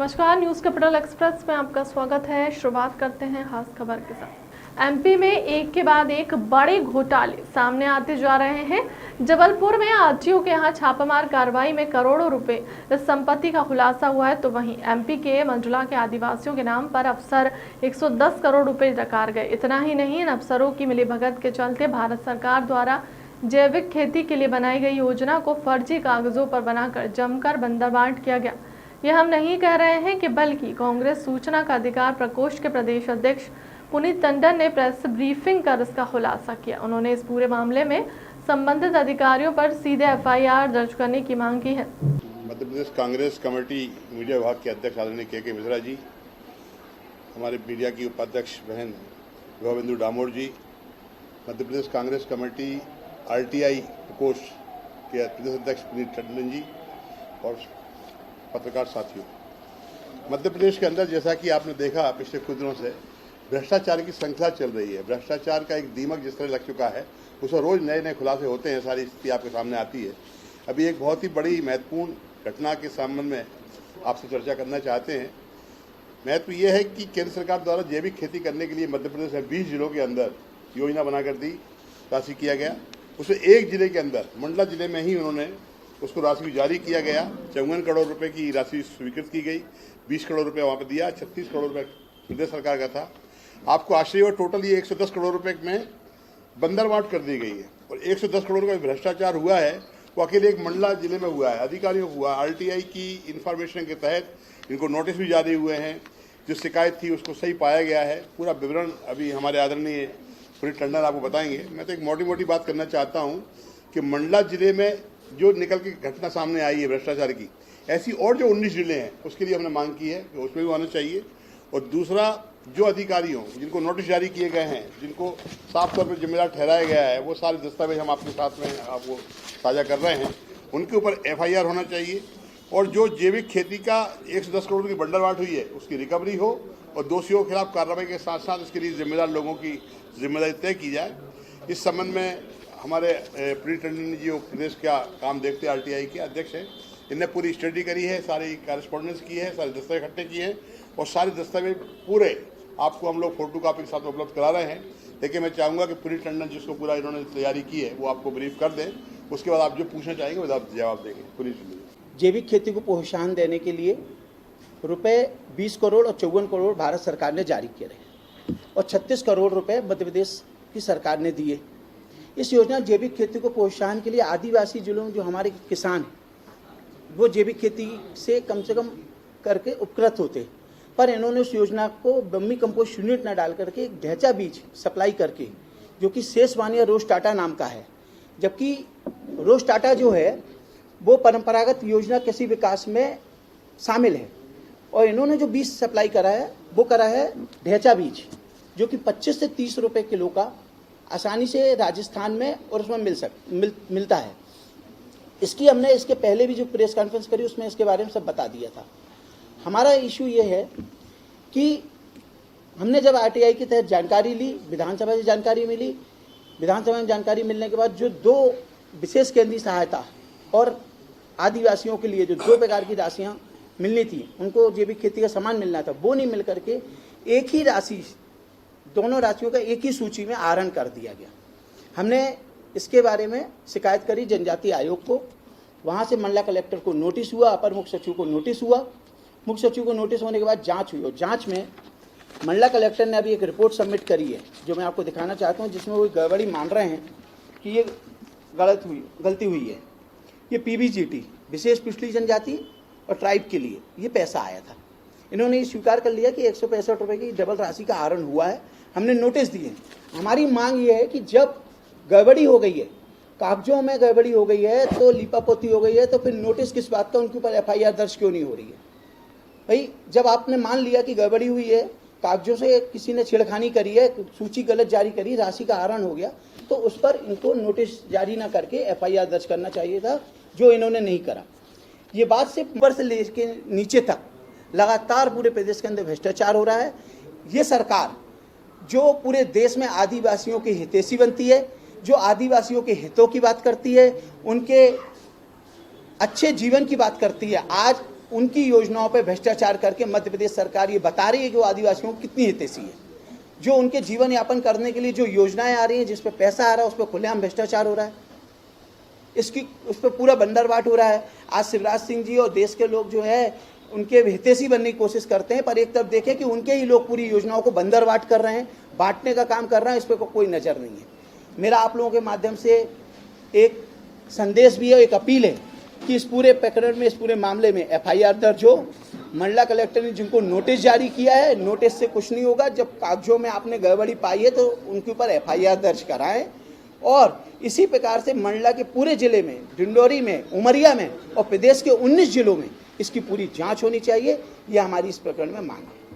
नमस्कार, news capital express में आपका स्वागत है। शुरुआत करते हैं खास खबर के साथ। एमपी में एक के बाद एक बड़े घोटाले सामने आते जा रहे हैं। जबलपुर में आरटीओ के यहां छापामार कार्रवाई में करोड़ों रुपए संपत्ति का खुलासा हुआ है, तो वहीं एमपी के मंडला के आदिवासियों के नाम पर अफसर 110 करोड़ रुपए नकार गए। इतना ही नहीं, इन अफसरों की मिलीभगत के चलते भारत सरकार द्वारा जैविक खेती के लिए बनाई गई योजना को फर्जी कागजों पर बनाकर जमकर बंदरबांट किया गया। यह हम नहीं कह रहे हैं कि बल्कि कांग्रेस सूचना का अधिकार प्रकोष्ठ के प्रदेश अध्यक्ष पुनीत टंडन ने प्रेस ब्रीफिंग कर इसका खुलासा किया। उन्होंने इस पूरे मामले में संबंधित अधिकारियों पर सीधे एफआईआर दर्ज करने की मांग की है। मध्य प्रदेश कांग्रेस कमेटी मीडिया विभाग के अध्यक्ष आदरणीय के मिश्रा जी, हमारे मीडिया की उपाध्यक्ष बहन गोविंदू डामोर जी, मध्य प्रदेश कांग्रेस कमेटी आरटीआई प्रकोष्ठ के प्रदेश अध्यक्ष पुनीत टंडन जी और पत्रकार साथियों, मध्य प्रदेश के अंदर जैसा कि आपने देखा पिछले कुछ दिनों से भ्रष्टाचार की श्रृंखला चल रही है। भ्रष्टाचार का एक दीमक जिस तरह लग चुका है, उसमें रोज नए नए खुलासे होते हैं, सारी स्थिति आपके सामने आती है। अभी एक बहुत ही बड़ी महत्वपूर्ण घटना के संबंध में आपसे चर्चा करना चाहते हैं। महत्व ये है कि केंद्र सरकार द्वारा जैविक खेती करने के लिए मध्य प्रदेश में 20 जिलों के अंदर योजना बनाकर दी, राशि किया गया। उसमें एक जिले के अंदर मंडला जिले में ही उन्होंने उसको राशि जारी किया गया। 54 करोड़ रुपए की राशि स्वीकृत की गई, 20 करोड़ रुपए वहां पर दिया, 36 करोड़ रुपए प्रदेश सरकार का था। आपको आश्चर्य हो, टोटल ये 110 करोड़ रुपए में बंदरबांट कर दी गई है। और 110 करोड़ का भ्रष्टाचार हुआ है वो अकेले एक मंडला जिले में हुआ है, अधिकारियों को हुआ। आरटीआई की इंफॉर्मेशन के तहत इनको नोटिस भी जारी हुए हैं, जो शिकायत थी उसको सही पाया गया है। पूरा विवरण अभी हमारे आदरणीय पुनीत टंडन आपको बताएंगे। मैं तो एक मोटी मोटी बात करना चाहता हूँ कि मंडला जिले में जो निकल के घटना सामने आई है भ्रष्टाचार की, ऐसी और जो 19 जिले हैं उसके लिए हमने मांग की है कि उसमें भी आना चाहिए। और दूसरा, जो अधिकारियों जिनको नोटिस जारी किए गए हैं, जिनको साफ तौर पर जिम्मेदार ठहराया गया है, वो सारे दस्तावेज हम आपके साथ में आपको साझा कर रहे हैं, उनके ऊपर एफआईआर होना चाहिए। और जो जैविक खेती का 110 करोड़ की बंडरबांट हुई है उसकी रिकवरी हो और दोषियों के खिलाफ कार्रवाई के साथ साथ इसके लिए जिम्मेदार लोगों की जिम्मेदारी तय की जाए। इस संबंध में हमारे पुनीत टंडन जी प्रदेश का काम देखते आरटीआई के अध्यक्ष हैं, इनने पूरी स्टडी करी है, सारी कॉरेस्पॉन्डेंस की है, सारे दस्तावेज इकट्ठे किए हैं और सारे दस्तावेज पूरे आपको हम लोग फोटो कॉपी के साथ उपलब्ध करा रहे हैं। लेकिन मैं चाहूँगा कि पुनीत टंडन जिसको पूरा इन्होंने तैयारी की है वो आपको ब्रीफ कर दें, उसके बाद आप जो पूछना चाहेंगे वो आप जवाब देंगे। पुनीत टंडन। जैविक खेती को प्रोत्साहन देने के लिए रुपए 20 करोड़ और 54 करोड़ भारत सरकार ने जारी किए रहे और 36 करोड़ रुपए मध्य प्रदेश की सरकार ने दिए। इस योजना जैविक खेती को प्रोत्साहन के लिए आदिवासी जिलों में जो हमारे किसान हैं वो जैविक खेती से कम करके उपकृत होते, पर इन्होंने उस योजना को बम्मी कंपोस्ट यूनिट न डाल करके एक ढैंचा बीज सप्लाई करके, जो कि शेषवानिया रोज टाटा नाम का है, जबकि रोज टाटा जो है वो परंपरागत योजना कृषि विकास में शामिल है। और इन्होंने जो बीज सप्लाई करा है वो करा है ढैंचा बीज, जो कि 25 से 30 रुपए किलो का आसानी से राजस्थान में और उसमें मिलता है। इसकी हमने इसके पहले भी जो प्रेस कॉन्फ्रेंस करी उसमें इसके बारे में सब बता दिया था। हमारा इशू ये है कि हमने जब आरटीआई के तहत जानकारी ली, विधानसभा से जानकारी मिली, विधानसभा में जानकारी मिलने के बाद जो 2 विशेष केंद्रीय सहायता और आदिवासियों के लिए जो 2 प्रकार की राशियाँ मिलनी थी, उनको जैविक खेती का सामान मिलना था, वो नहीं मिल करके एक ही राशि, दोनों राशियों का एक ही सूची में आहरण कर दिया गया। हमने इसके बारे में शिकायत करी जनजातीय आयोग को, वहाँ से मंडला कलेक्टर को नोटिस हुआ, अपर मुख्य सचिव को नोटिस हुआ। मुख्य सचिव को नोटिस होने के बाद जांच हुई और जांच में मंडला कलेक्टर ने अभी एक रिपोर्ट सबमिट करी है जो मैं आपको दिखाना चाहता हूँ, जिसमें वो गड़बड़ी मान रहे हैं कि ये गलती हुई है। ये पीबीजीटी विशेष पिछड़ी जनजाति और ट्राइब के लिए ये पैसा आया था। इन्होंने ये स्वीकार कर लिया कि 165 रुपये की डबल राशि का आहरण हुआ है। हमने नोटिस दिए। हमारी मांग ये है कि जब गड़बड़ी हो गई है, कागजों में गड़बड़ी हो गई है, तो लीपापोती हो गई है, तो फिर नोटिस किस बात का, उनके ऊपर एफआईआर दर्ज क्यों नहीं हो रही है? भाई, जब आपने मान लिया कि गड़बड़ी हुई है, कागजों से किसी ने छेड़खानी करी है, सूची गलत जारी करी, राशि का आहरण हो गया, तो उस पर इनको नोटिस जारी ना करके एफआईआर दर्ज करना चाहिए था, जो इन्होंने नहीं करा। ये बात सिर्फ ऊपर से लेकर नीचे तक लगातार पूरे प्रदेश के अंदर भ्रष्टाचार हो रहा है। ये सरकार जो पूरे देश में आदिवासियों की हितैषी बनती है, जो आदिवासियों के हितों की बात करती है, उनके अच्छे जीवन की बात करती है, आज उनकी योजनाओं पर भ्रष्टाचार करके मध्य प्रदेश सरकार ये बता रही है कि वो आदिवासियों को कितनी हितैषी है। जो उनके जीवन यापन करने के लिए जो योजनाएं आ रही हैं, जिस पे पैसा आ रहा है, उस पर खुलेआम भ्रष्टाचार हो रहा है, उस पर पूरा बंदरबाट हो रहा है। आज शिवराज सिंह जी और देश के लोग जो है उनके हितैषी बनने की कोशिश करते हैं, पर एक तरफ देखें कि उनके ही लोग पूरी योजनाओं को बंदरबाट कर रहे हैं, बांटने का काम कर रहे हैं, इस पर कोई नजर नहीं है। मेरा आप लोगों के माध्यम से एक संदेश भी है, एक अपील है कि इस पूरे प्रकरण में, इस पूरे मामले में FIR दर्ज हो। मंडला कलेक्टर ने जिनको नोटिस जारी किया है, नोटिस से कुछ नहीं होगा। जब कागजों में आपने गड़बड़ी पाई है तो उनके ऊपर FIR दर्ज कराएं, और इसी प्रकार से मंडला के पूरे जिले में, डिंडोरी में, उमरिया में और प्रदेश के 19 जिलों में इसकी पूरी जांच होनी चाहिए। यह हमारी इस प्रकरण में मांग है।